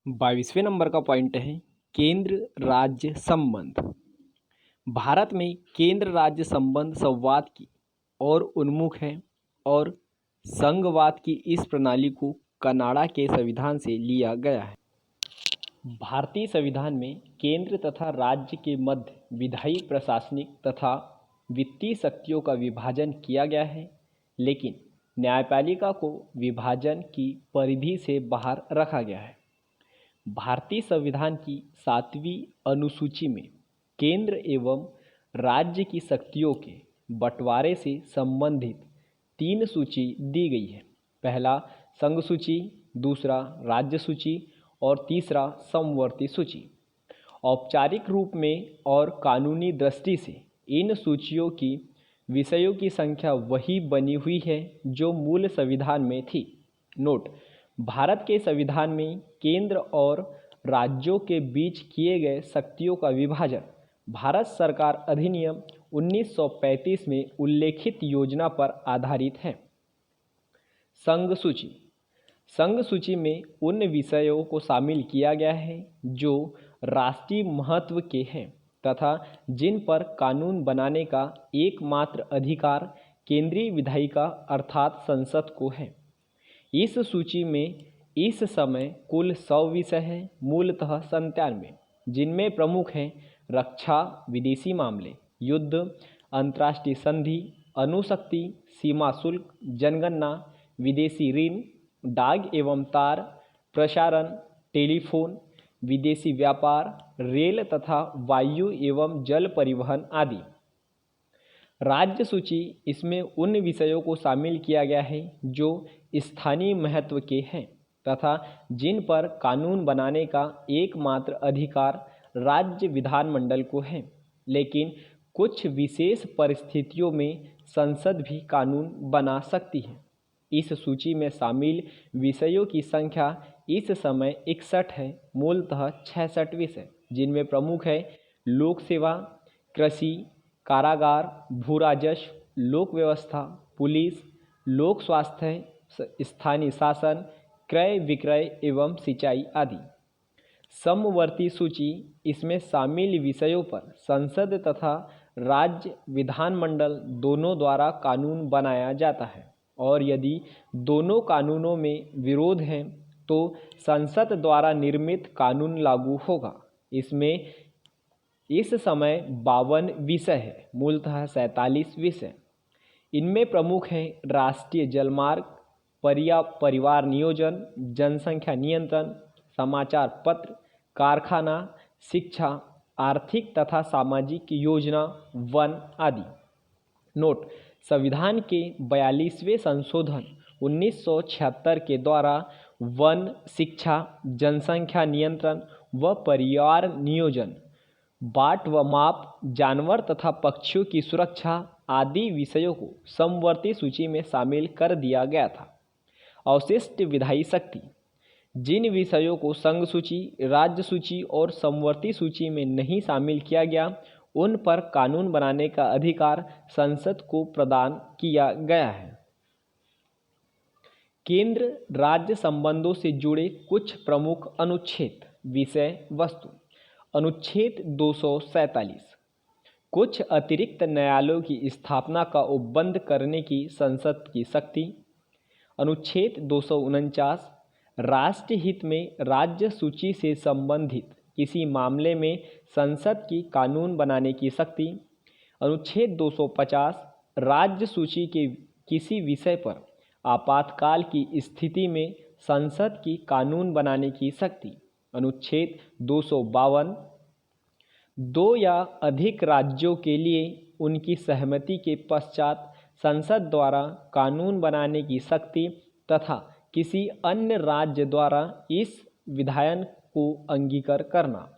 22वें number का point है केंद्र राज्य संबंध। भारत में केंद्र राज्य संबंध संवाद की और उन्मुख है और संघवाद की इस प्रणाली को कनाडा के संविधान से लिया गया है। भारतीय संविधान में केंद्र तथा राज्य के मध्य विधायी, प्रशासनिक तथा वित्तीय शक्तियों का विभाजन किया गया है, लेकिन न्यायपालिका को विभाजन की परिधि से बाहर रखा गया है। भारतीय संविधान की 7वीं अनुसूची में केंद्र एवं राज्य की शक्तियों के बंटवारे से संबंधित 3 सूची दी गई है। पहला संघ सूची, दूसरा राज्य सूची और तीसरा समवर्ती सूची। औपचारिक रूप में और कानूनी दृष्टि से इन सूचियों की विषयों की संख्या वही बनी हुई है जो मूल संविधान में थी। नोट: भारत के संविधान में केंद्र और राज्यों के बीच किए गए शक्तियों का विभाजन भारत सरकार अधिनियम 1935 में उल्लेखित योजना पर आधारित है। संघ सूची: संघ सूची में उन विषयों को शामिल किया गया है जो राष्ट्रीय महत्व के हैं तथा जिन पर कानून बनाने का एकमात्र अधिकार केंद्रीय विधायिका अर्थात संसद को है। इस सूची में इस समय कुल 100 विषय हैं, मूलतः 97, जिनमें प्रमुख हैं रक्षा, विदेशी मामले, युद्ध, अंतर्राष्ट्रीय संधि, अणुशक्ति, सीमा शुल्क, जनगणना, विदेशी ऋण, डाक एवं तार, प्रसारण, टेलीफोन, विदेशी व्यापार, रेल तथा वायु एवं जल परिवहन आदि। राज्य सूची: इसमें उन विषयों को शामिल किया गया है जो स्थानीय महत्व के हैं तथा जिन पर कानून बनाने का एकमात्र अधिकार राज्य विधानमंडल को है, लेकिन कुछ विशेष परिस्थितियों में संसद भी कानून बना सकती है। इस सूची में शामिल विषयों की संख्या इस समय 61 है, मूलतः 66 विषय, जिनमें प्रमुख है लोक सेवा, कृषि, कारागार, भू राजस्व, लोक व्यवस्था, पुलिस, लोक स्वास्थ्य, स्थानीय शासन, क्रय विक्रय एवं सिंचाई आदि। समवर्ती सूची: इसमें शामिल विषयों पर संसद तथा राज्य विधानमंडल दोनों द्वारा कानून बनाया जाता है और यदि दोनों कानूनों में विरोध है तो संसद द्वारा निर्मित कानून लागू होगा। इसमें इस समय 52 विषय है, मूलतः 47 विषय। इनमें प्रमुख हैं राष्ट्रीय जलमार्ग, परिवार नियोजन, जनसंख्या नियंत्रण, समाचार पत्र, कारखाना, शिक्षा, आर्थिक तथा सामाजिक योजना, वन आदि। नोट: संविधान के 42वें संशोधन 1976 के द्वारा वन, शिक्षा, जनसंख्या नियंत्रण व परिवार नियोजन, बाट व माप, जानवर तथा पक्षियों की सुरक्षा आदि विषयों को समवर्ती सूची में शामिल कर दिया गया था। अवशिष्ट विधायी शक्ति: जिन विषयों को संघ सूची, राज्य सूची और समवर्ती सूची में नहीं शामिल किया गया, उन पर कानून बनाने का अधिकार संसद को प्रदान किया गया है। केंद्र राज्य संबंधों से जुड़े कुछ प्रमुख अनुच्छेद, विषय वस्तु। अनुच्छेद 247 कुछ अतिरिक्त न्यायालयों की स्थापना का उपबंध करने की संसद की शक्ति। अनुच्छेद 249 राष्ट्रीय हित में राज्य सूची से संबंधित किसी मामले में संसद की कानून बनाने की शक्ति। अनुच्छेद 250 राज्य सूची के किसी विषय पर आपातकाल की स्थिति में संसद की कानून बनाने की शक्ति। अनुच्छेद 252 दो या अधिक राज्यों के लिए उनकी सहमति के पश्चात संसद द्वारा कानून बनाने की शक्ति तथा किसी अन्य राज्य द्वारा इस विधायन को अंगीकार करना।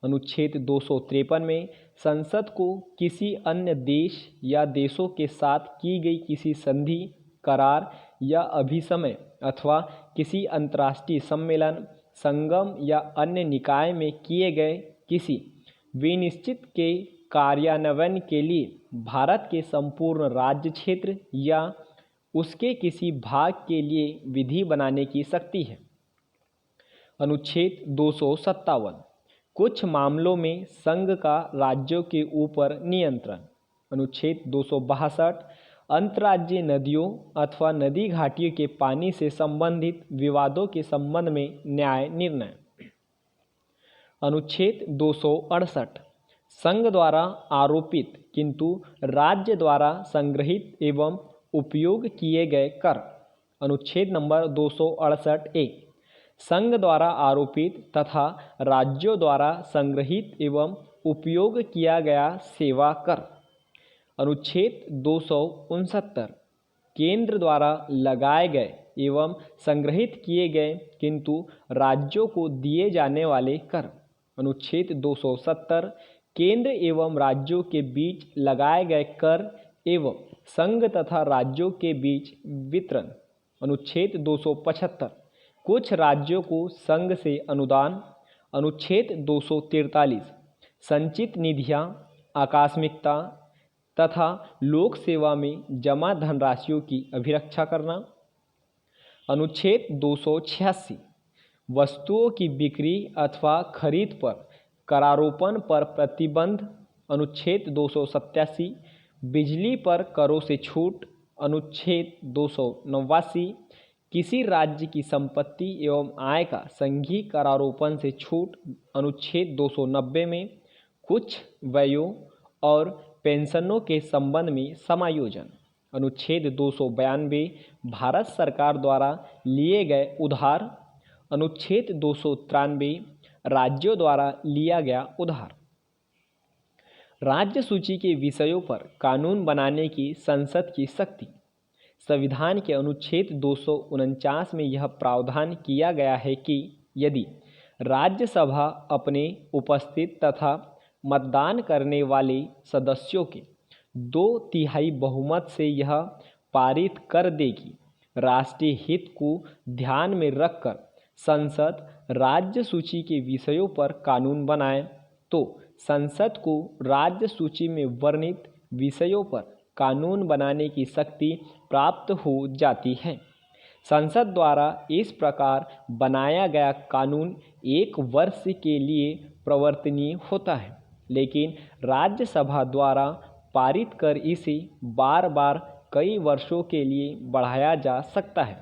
अनुच्छेद 253 में संसद को किसी अन्य देश या देशों के साथ की गई किसी संधि, करार या अभिसमय अथवा किसी अंतर्राष्ट्रीय सम्मेलन, संगम या अन्य निकाय में किए गए किसी विनिश्चित के कार्यान्वयन के लिए भारत के संपूर्ण राज्य क्षेत्र या उसके किसी भाग के लिए विधि बनाने की शक्ति है। अनुच्छेद 257 कुछ मामलों में संघ का राज्यों के ऊपर नियंत्रण। अनुच्छेद 262 अंतर्राज्यीय नदियों अथवा नदी घाटियों के पानी से संबंधित विवादों के संबंध में न्याय निर्णय। अनुच्छेद 268 संघ द्वारा आरोपित किंतु राज्य द्वारा संग्रहित एवं उपयोग किए गए कर। अनुच्छेद नंबर 268 एक संघ द्वारा आरोपित तथा राज्यों द्वारा संग्रहित एवं उपयोग किया गया सेवा कर। अनुच्छेद 269 केंद्र द्वारा लगाए गए एवं संग्रहित किए गए किंतु राज्यों को दिए जाने वाले कर। अनुच्छेद 270 केंद्र एवं राज्यों के बीच लगाए गए कर एवं संघ तथा राज्यों के बीच वितरण। अनुच्छेद 275 कुछ राज्यों को संघ से अनुदान। अनुच्छेद 243 संचित निधियां आकस्मिकता तथा लोक सेवा में जमा धनराशियों की अभिरक्षा करना। अनुच्छेद 286 वस्तुओं की बिक्री अथवा खरीद पर करारोपण पर प्रतिबंध। अनुच्छेद 287 बिजली पर करों से छूट। अनुच्छेद 289 किसी राज्य की संपत्ति एवं आय का संघीय करारोपण से छूट। अनुच्छेद 290 में कुछ व्ययों और पेंशनों के संबंध में समायोजन। अनुच्छेद 292 भारत सरकार द्वारा लिए गए उधार। अनुच्छेद 293 राज्यों द्वारा लिया गया उधार। राज्य सूची के विषयों पर कानून बनाने की संसद की शक्ति। संविधान के अनुच्छेद 249 में यह प्रावधान किया गया है कि यदि राज्यसभा अपने उपस्थित तथा मतदान करने वाले सदस्यों के 2/3 बहुमत से यह पारित कर देगी राष्ट्रीय हित को ध्यान में रखकर संसद राज्य सूची के विषयों पर कानून बनाए तो संसद को राज्य सूची में वर्णित विषयों पर कानून बनाने की शक्ति प्राप्त हो जाती है। संसद द्वारा इस प्रकार बनाया गया कानून 1 वर्ष के लिए प्रवर्तनीय होता है, लेकिन राज्यसभा द्वारा पारित कर इसे बार बार कई वर्षों के लिए बढ़ाया जा सकता है।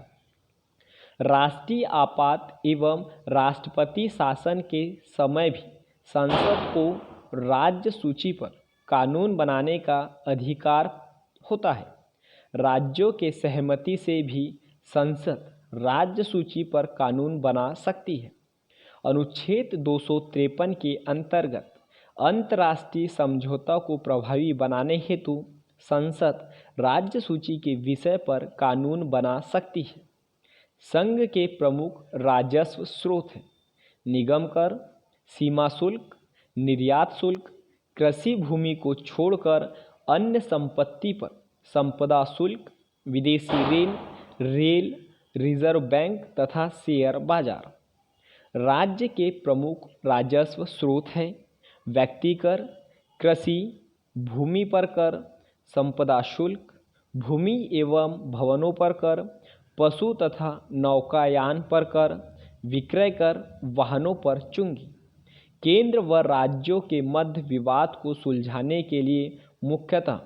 राष्ट्रीय आपात एवं राष्ट्रपति शासन के समय भी संसद को राज्य सूची पर कानून बनाने का अधिकार होता है। राज्यों के सहमति से भी संसद राज्य सूची पर कानून बना सकती है। अनुच्छेद 253 के अंतर्गत अंतर्राष्ट्रीय समझौता को प्रभावी बनाने हेतु संसद राज्य सूची के विषय पर कानून बना सकती है। संघ के प्रमुख राजस्व स्रोत हैं निगम कर, सीमा शुल्क, निर्यात शुल्क, कृषि भूमि को छोड़कर अन्य संपत्ति पर संपदा शुल्क, विदेशी ऋण, रेल, रिजर्व बैंक तथा शेयर बाजार। राज्य के प्रमुख राजस्व स्रोत हैं व्यक्ति कर, कृषि भूमि पर कर, संपदा शुल्क, भूमि एवं भवनों पर कर, पशु तथा नौकायान पर कर, विक्रय कर, वाहनों पर चुंगी। केंद्र व राज्यों के मध्य विवाद को सुलझाने के लिए मुख्यतः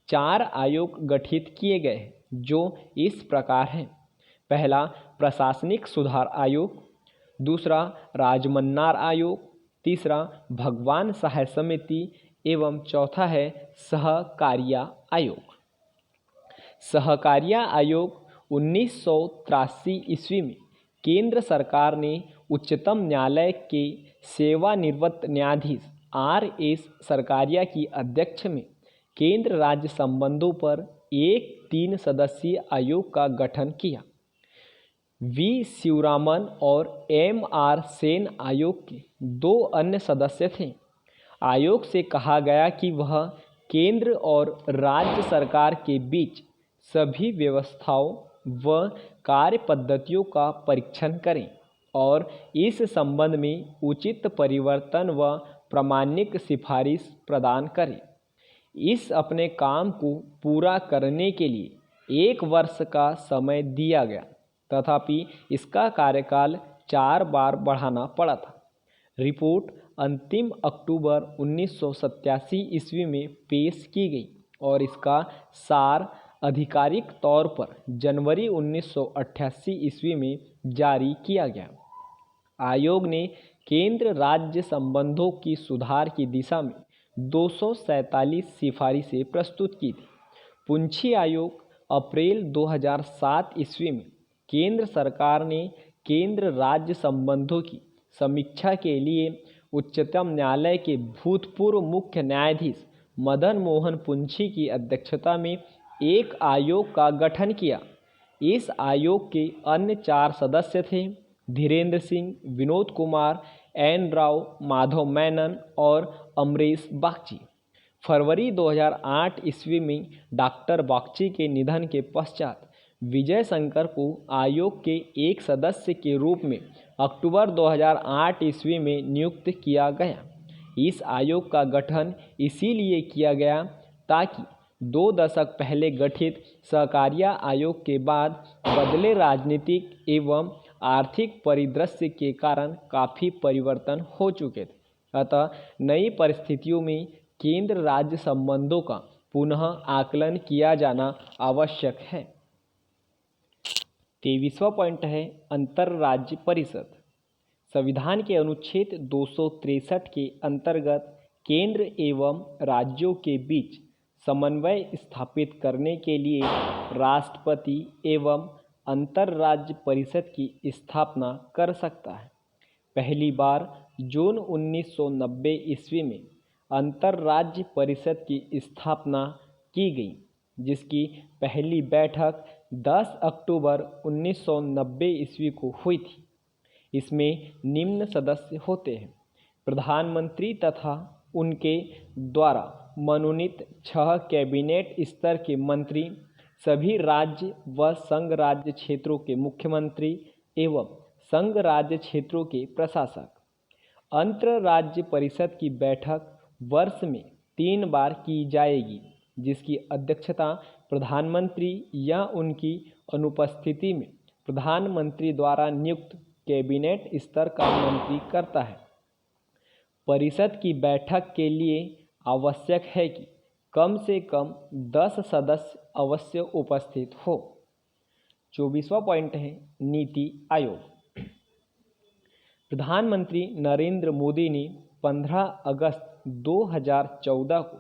4 आयोग गठित किए गए हैं जो इस प्रकार हैं। पहला प्रशासनिक सुधार आयोग, दूसरा राजमन्नार आयोग, तीसरा भगवान सहाय समिति एवं चौथा है सहकारिया आयोग। सहकारिया आयोग 1983 ईस्वी में केंद्र सरकार ने उच्चतम न्यायालय के सेवानिवृत्त न्यायाधीश R.S. सरकारिया की अध्यक्ष में केंद्र राज्य संबंधों पर एक 3 सदस्यीय आयोग का गठन किया। V. शिवरामन और M.R. सेन आयोग के 2 अन्य सदस्य थे। आयोग से कहा गया कि वह केंद्र और राज्य सरकार के बीच सभी व्यवस्थाओं व कार्य पद्धतियों का परीक्षण करें और इस संबंध में उचित परिवर्तन व प्रामाणिक सिफारिश प्रदान करें। इस अपने काम को पूरा करने के लिए 1 वर्ष का समय दिया गया, तथापि इसका कार्यकाल 4 बार बढ़ाना पड़ा था। रिपोर्ट अंतिम अक्टूबर 1987 ईस्वी में पेश की गई और इसका सार आधिकारिक तौर पर जनवरी 1988 ईस्वी में जारी किया गया। आयोग ने केंद्र राज्य संबंधों की सुधार की दिशा में 247 सिफारिशें प्रस्तुत की थी। पुंछी आयोग अप्रैल 2007 ईस्वी में केंद्र सरकार ने केंद्र राज्य संबंधों की समीक्षा के लिए उच्चतम न्यायालय के भूतपूर्व मुख्य न्यायाधीश मदन मोहन पुंछी की अध्यक्षता में एक आयोग का गठन किया। इस आयोग के अन्य 4 सदस्य थे धीरेन्द्र सिंह, विनोद कुमार, एन राव, माधव मेनन और अमरीश बागची। फरवरी 2008 ईस्वी में डॉक्टर बागची के निधन के पश्चात विजय शंकर को आयोग के एक सदस्य के रूप में अक्टूबर 2008 ईस्वी में नियुक्त किया गया। इस आयोग का गठन इसीलिए किया गया ताकि 2 दशक पहले गठित सहकारिता आयोग के बाद बदले राजनीतिक एवं आर्थिक परिदृश्य के कारण काफ़ी परिवर्तन हो चुके थे। अतः नई परिस्थितियों में केंद्र राज्य संबंधों का पुनः आकलन किया जाना आवश्यक है। 23वां पॉइंट है अंतर्राज्य परिषद। संविधान के अनुच्छेद 263 के अंतर्गत केंद्र एवं राज्यों के बीच समन्वय स्थापित करने के लिए राष्ट्रपति एवं अंतर्राज्य परिषद की स्थापना कर सकता है। पहली बार जून 1990 ईस्वी में अंतर्राज्य परिषद की स्थापना की गई, जिसकी पहली बैठक 10 अक्टूबर 1990 ईस्वी को हुई थी। इसमें निम्न सदस्य होते हैं: प्रधानमंत्री तथा उनके द्वारा मनोनीत 6 कैबिनेट स्तर के मंत्री, सभी राज्य व संघ राज्य क्षेत्रों के मुख्यमंत्री एवं संघ राज्य क्षेत्रों के प्रशासक। अंतर्राज्य परिषद की बैठक वर्ष में 3 बार की जाएगी, जिसकी अध्यक्षता प्रधानमंत्री या उनकी अनुपस्थिति में प्रधानमंत्री द्वारा नियुक्त कैबिनेट स्तर का मंत्री करता है। परिषद की बैठक के लिए आवश्यक है कि कम से कम 10 सदस्य अवश्य उपस्थित हो। 24वां पॉइंट है नीति आयोग। प्रधानमंत्री नरेंद्र मोदी ने 15 अगस्त 2014 को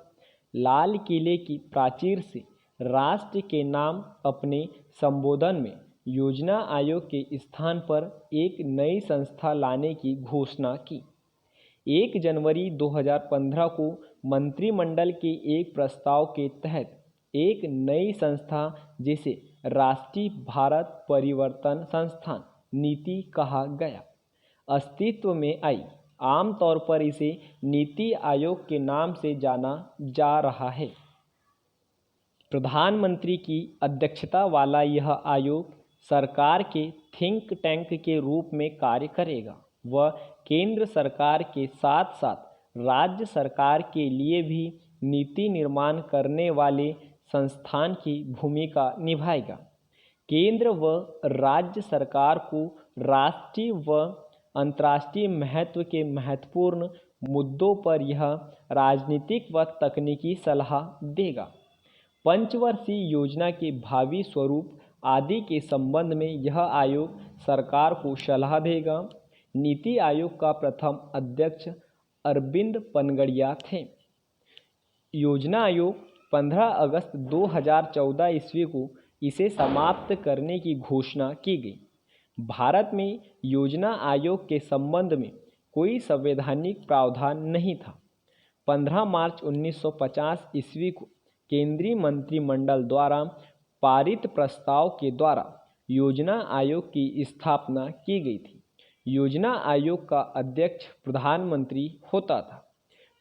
लाल किले की प्राचीर से राष्ट्र के नाम अपने संबोधन में योजना आयोग के स्थान पर एक नई संस्था लाने की घोषणा की। 1 जनवरी 2015 को मंत्रिमंडल के एक प्रस्ताव के तहत एक नई संस्था, जिसे राष्ट्रीय भारत परिवर्तन संस्थान नीति कहा गया, अस्तित्व में आई। आमतौर पर इसे नीति आयोग के नाम से जाना जा रहा है। प्रधानमंत्री की अध्यक्षता वाला यह आयोग सरकार के थिंक टैंक के रूप में कार्य करेगा। वह केंद्र सरकार के साथ साथ राज्य सरकार के लिए भी नीति निर्माण करने वाले संस्थान की भूमिका निभाएगा। केंद्र व राज्य सरकार को राष्ट्रीय व अंतर्राष्ट्रीय महत्व के महत्वपूर्ण मुद्दों पर यह राजनीतिक व तकनीकी सलाह देगा। पंचवर्षीय योजना के भावी स्वरूप आदि के संबंध में यह आयोग सरकार को सलाह देगा। नीति आयोग का प्रथम अध्यक्ष अरविंद पनगड़िया थे। योजना आयोग 15 अगस्त 2014 ईस्वी को इसे समाप्त करने की घोषणा की गई। भारत में योजना आयोग के संबंध में कोई संवैधानिक प्रावधान नहीं था। 15 मार्च 1950 ईस्वी को केंद्रीय मंत्रिमंडल द्वारा पारित प्रस्ताव के द्वारा योजना आयोग की स्थापना की गई थी। योजना आयोग का अध्यक्ष प्रधानमंत्री होता था।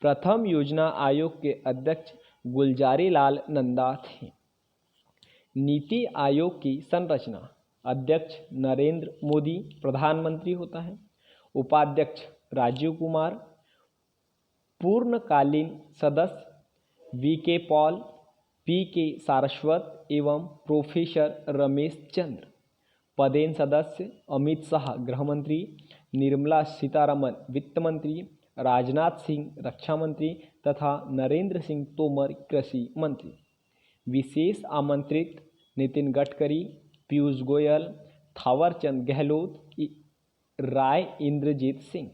प्रथम योजना आयोग के अध्यक्ष गुलजारी लाल नंदा थे। नीति आयोग की संरचना: अध्यक्ष नरेंद्र मोदी प्रधानमंत्री होता है। उपाध्यक्ष राजीव कुमार। पूर्णकालीन सदस्य वीके पॉल, पीके सारस्वत एवं प्रोफेसर रमेश चंद्र। पदेन सदस्य अमित शाह गृह मंत्री, निर्मला सीतारमन वित्त मंत्री, राजनाथ सिंह रक्षा मंत्री तथा नरेंद्र सिंह तोमर कृषि मंत्री। विशेष आमंत्रित नितिन गडकरी, पीयूष गोयल, थावरचंद गहलोत, राय इंद्रजीत सिंह।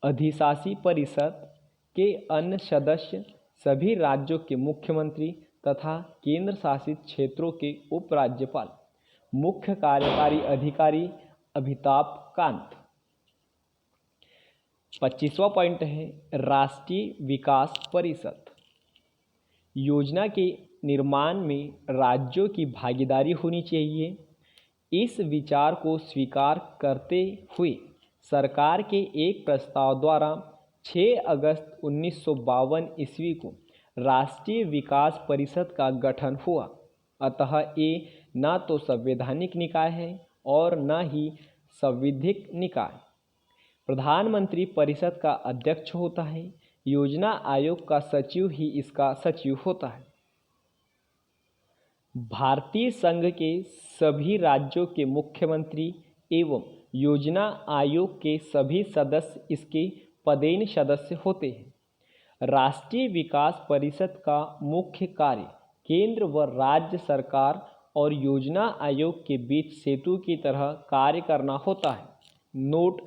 अधिशासी परिषद के अन्य सदस्य सभी राज्यों के मुख्यमंत्री तथा केंद्र शासित क्षेत्रों के उपराज्यपाल। मुख्य कार्यकारी अधिकारी अमिताभ कांत। 25वां पॉइंट है राष्ट्रीय विकास परिषद। योजना के निर्माण में राज्यों की भागीदारी होनी चाहिए। इस विचार को स्वीकार करते हुए सरकार के एक प्रस्ताव द्वारा 6 अगस्त 1952 ईस्वी को राष्ट्रीय विकास परिषद का गठन हुआ। अतः ये न तो संवैधानिक निकाय है और न ही संविधिक निकाय। प्रधानमंत्री परिषद का अध्यक्ष होता है। योजना आयोग का सचिव ही इसका सचिव होता है। भारतीय संघ के सभी राज्यों के मुख्यमंत्री एवं योजना आयोग के सभी सदस्य इसके पदेन सदस्य होते हैं। राष्ट्रीय विकास परिषद का मुख्य कार्य केंद्र व राज्य सरकार और योजना आयोग के बीच सेतु की तरह कार्य करना होता है। नोट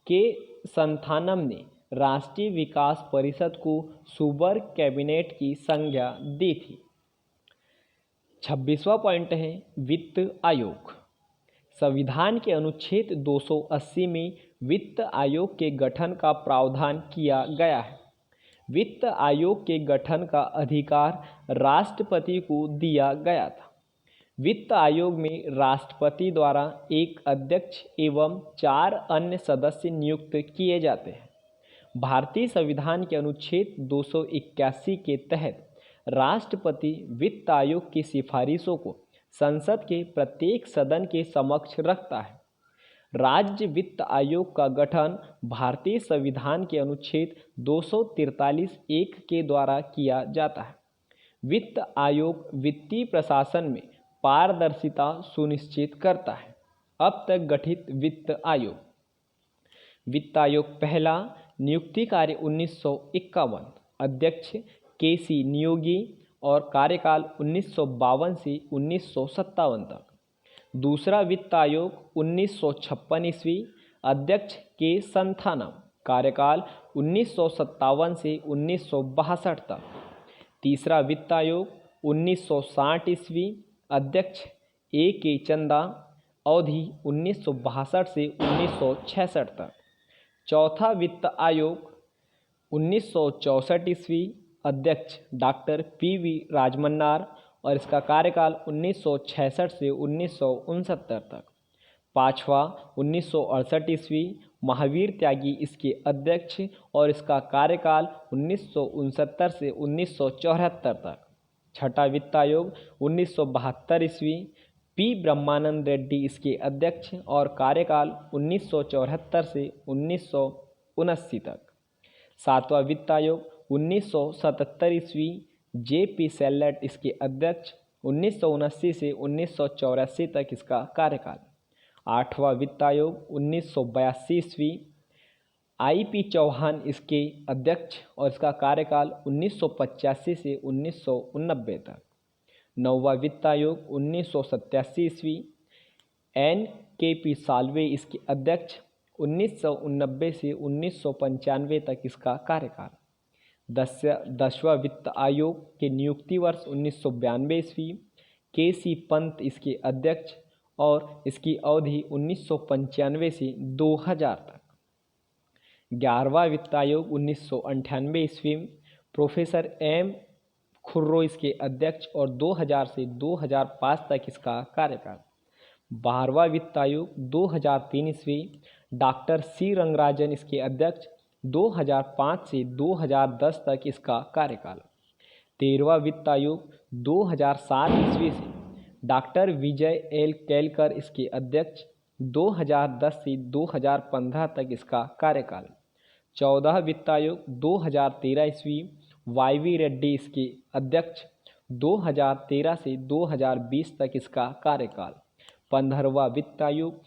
के संथानम ने राष्ट्रीय विकास परिषद को सुबर कैबिनेट की संज्ञा दी थी। 26वां पॉइंट है वित्त आयोग। संविधान के अनुच्छेद 280 में वित्त आयोग के गठन का प्रावधान किया गया है। वित्त आयोग के गठन का अधिकार राष्ट्रपति को दिया गया था। वित्त आयोग में राष्ट्रपति द्वारा एक अध्यक्ष एवं 4 अन्य सदस्य नियुक्त किए जाते हैं। भारतीय संविधान के अनुच्छेद 281 के तहत राष्ट्रपति वित्त आयोग की सिफारिशों को संसद के प्रत्येक सदन के समक्ष रखता है। राज्य वित्त आयोग का गठन भारतीय संविधान के अनुच्छेद 243(1) के द्वारा किया जाता है। वित्त आयोग वित्तीय प्रशासन में पारदर्शिता सुनिश्चित करता है। अब तक गठित वित्त आयोग। वित्त आयोग पहला नियुक्ति कार्य 1951, अध्यक्ष के.सी. नियोगी और कार्यकाल 1952 से 1957 तक। दूसरा वित्त आयोग 1956 ईस्वी, अध्यक्ष के. संथानम, कार्यकाल 1957 से 1962 तक। तीसरा वित्त आयोग 1960 ईस्वी, अध्यक्ष ए.के. चंदा, अवधि 1962 से 1966 तक। चौथा वित्त आयोग 1964 ईस्वी, अध्यक्ष डॉक्टर पी.वी. राजमन्नार और इसका कार्यकाल 1966 से 1969 तक। पाँचवा 1968 ईस्वी, महावीर त्यागी इसके अध्यक्ष और इसका कार्यकाल 1969 से 1974 तक। छठा वित्त आयोग 1972 ईस्वी, पी. ब्रह्मानंद रेड्डी इसके अध्यक्ष और कार्यकाल 1974 से 1979 तक। सातवां वित्त आयोग 1977 ईस्वी, जे.पी. सेल्लेट इसके अध्यक्ष, 1979 से 1984 तक इसका कार्यकाल। आठवां वित्त आयोग 1982 ईस्वी, आई.पी. चौहान इसके अध्यक्ष और इसका कार्यकाल 1985 से 1989 तक। नौवां वित्त आयोग 1987 ईस्वी, एन.के.पी. साल्वे इसके अध्यक्ष, 1989 से 1995 तक इसका कार्यकाल। 10वां वित्त आयोग के नियुक्ति वर्ष 1992 ईस्वी, के.सी. पंत इसके अध्यक्ष और इसकी अवधि 1995 से 2000 तक। 11वां वित्त आयोग 1998 ईस्वी, प्रोफेसर एम. खुर्रो इसके अध्यक्ष और 2000 से 2005 तक इसका कार्यकाल। 12वां वित्त आयोग 2003 ईस्वी, डॉक्टर सी. रंगराजन इसके अध्यक्ष, 2005 से 2010 तक इसका कार्यकाल। 13वां वित्त आयोग 2007 ईस्वी से डॉक्टर विजय एल. केलकर इसके अध्यक्ष, 2010 से 2015 तक इसका कार्यकाल। 14वां वित्त आयोग 2013 ईस्वी, वाई.वी. रेड्डी इसके अध्यक्ष, 2013 से 2020 तक इसका कार्यकाल। 15वां वित्त आयोग।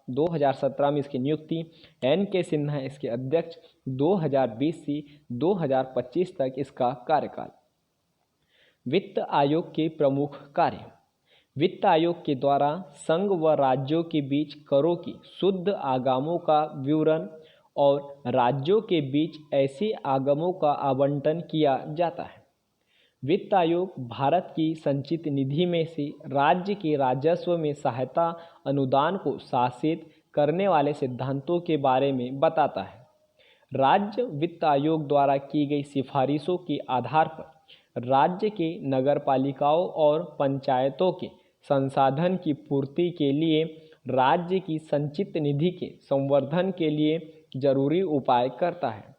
2017 में इसकी नियुक्ति N.K. सिन्हा इसके अध्यक्ष। 2020 से 2025 तक इसका कार्यकाल। वित्त आयोग के प्रमुख कार्य। वित्त आयोग के द्वारा संघ व राज्यों के बीच करों की शुद्ध आगमों का विवरण और राज्यों के बीच ऐसे आगमों का आवंटन किया जाता है। वित्त आयोग भारत की संचित निधि में से राज्य के राजस्व में सहायता अनुदान को शासित करने वाले सिद्धांतों के बारे में बताता है। राज्य वित्त आयोग द्वारा की गई सिफारिशों के आधार पर राज्य के नगरपालिकाओं और पंचायतों के संसाधन की पूर्ति के लिए राज्य की संचित निधि के संवर्धन के लिए जरूरी उपाय करता है।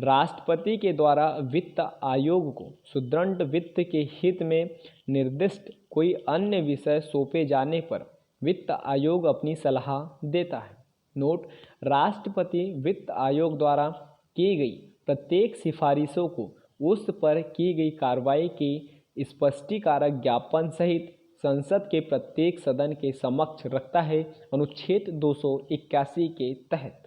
राष्ट्रपति के द्वारा वित्त आयोग को सुदृढ़ वित्त के हित में निर्दिष्ट कोई अन्य विषय सौंपे जाने पर वित्त आयोग अपनी सलाह देता है। नोट: राष्ट्रपति वित्त आयोग द्वारा की गई प्रत्येक सिफारिशों को उस पर की गई कार्रवाई के स्पष्टीकारक ज्ञापन सहित संसद के प्रत्येक सदन के समक्ष रखता है। अनुच्छेद 281 के तहत